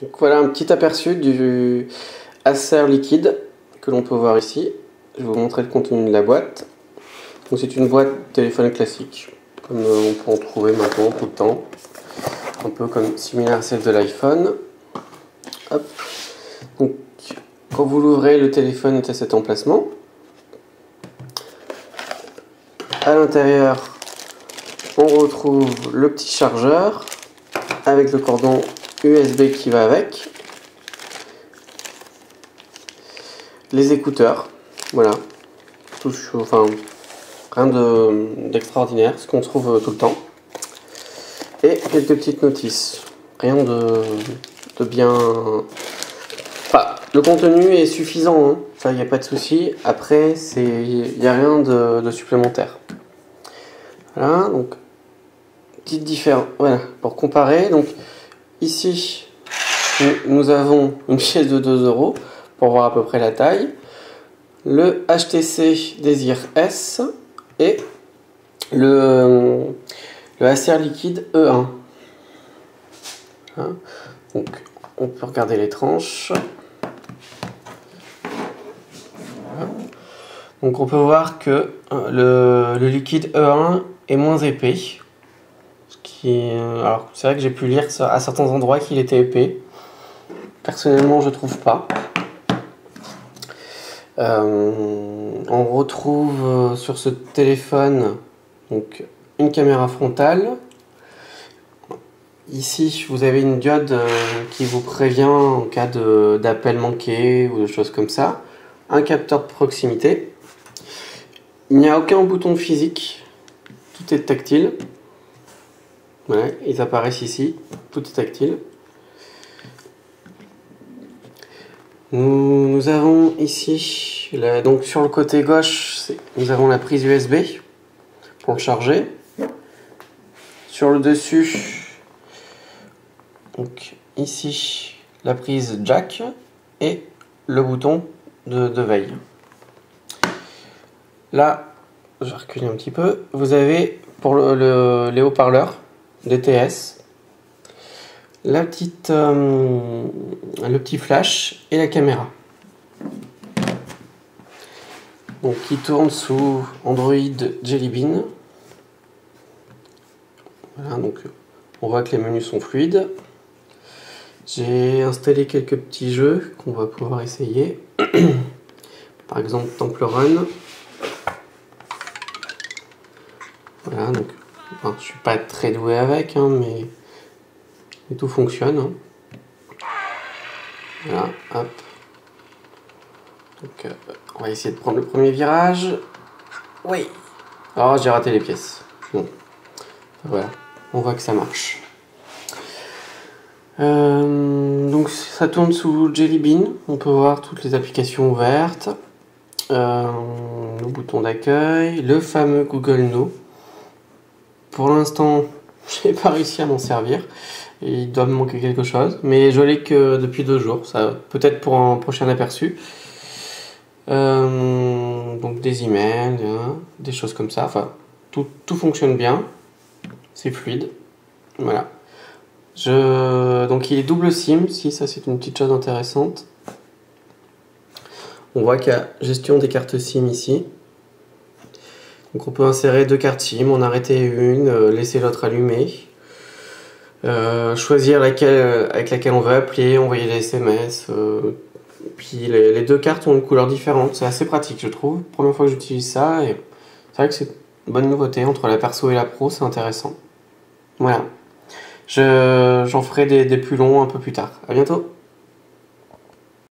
Donc voilà un petit aperçu du Acer Liquide que l'on peut voir ici. Je vais vous montrer le contenu de la boîte. Donc c'est une boîte téléphone classique, comme on peut en trouver maintenant tout le temps. Un peu comme similaire à celle de l'iPhone. Hop. Donc quand vous l'ouvrez, le téléphone est à cet emplacement. À l'intérieur, on retrouve le petit chargeur avec le cordon USB qui va avec. Les écouteurs, voilà. Enfin, rien d'extraordinaire, ce qu'on trouve tout le temps. Et quelques petites notices. Rien de bien... Enfin, le contenu est suffisant, hein. Ça, il n'y a pas de souci. Après, il n'y a rien de supplémentaire. Voilà, donc, petite différence. Voilà, pour comparer. Donc, ici, nous avons une pièce de 2 € pour voir à peu près la taille. Le HTC Desire S et le Acer Liquide E1. Hein, donc, on peut regarder les tranches. Voilà. Donc, on peut voir que le liquide E1 est moins épais. Alors, c'est vrai que j'ai pu lire à certains endroits qu'il était épais. Personnellement, je trouve pas. On retrouve sur ce téléphone donc une caméra frontale. Ici, vous avez une diode qui vous prévient en cas d'appel manqué ou de choses comme ça. Un capteur de proximité. Il n'y a aucun bouton physique. Tout est tactile. Ouais, ils apparaissent ici. Tout est tactile. Nous avons ici, donc sur le côté gauche, nous avons la prise USB pour le charger. Sur le dessus, donc ici, la prise jack et le bouton de veille. Là, je vais reculer un petit peu. Vous avez pour les haut-parleurs DTS. Le petit flash et la caméra. Donc qui tourne sous Android Jelly Bean. Voilà, donc on voit que les menus sont fluides. J'ai installé quelques petits jeux qu'on va pouvoir essayer. Par exemple Temple Run. Voilà, donc enfin, je suis pas très doué avec, hein, mais tout fonctionne. Hein. Voilà, hop. Donc, on va essayer de prendre le premier virage. Oui. Oh, j'ai raté les pièces. Bon. Voilà, on voit que ça marche. Donc, ça tourne sous Jelly Bean. On peut voir toutes les applications ouvertes. Le bouton d'accueil. Le fameux Google No. Pour l'instant, j'ai pas réussi à m'en servir. Il doit me manquer quelque chose, mais je l'ai que depuis 2 jours, ça peut-être pour un prochain aperçu. Donc des emails, des choses comme ça, enfin tout fonctionne bien, c'est fluide, voilà. Donc il est double SIM, si ça c'est une petite chose intéressante. On voit qu'il y a gestion des cartes SIM ici. Donc on peut insérer 2 cartes SIM, en arrêter une, laisser l'autre allumée. Choisir avec laquelle on veut appeler, envoyer des SMS. Puis les 2 cartes ont une couleur différente. C'est assez pratique, je trouve. Première fois que j'utilise ça. Et c'est vrai que c'est une bonne nouveauté. Entre la perso et la pro, c'est intéressant. Voilà. J'en ferai des plus longs un peu plus tard. À bientôt.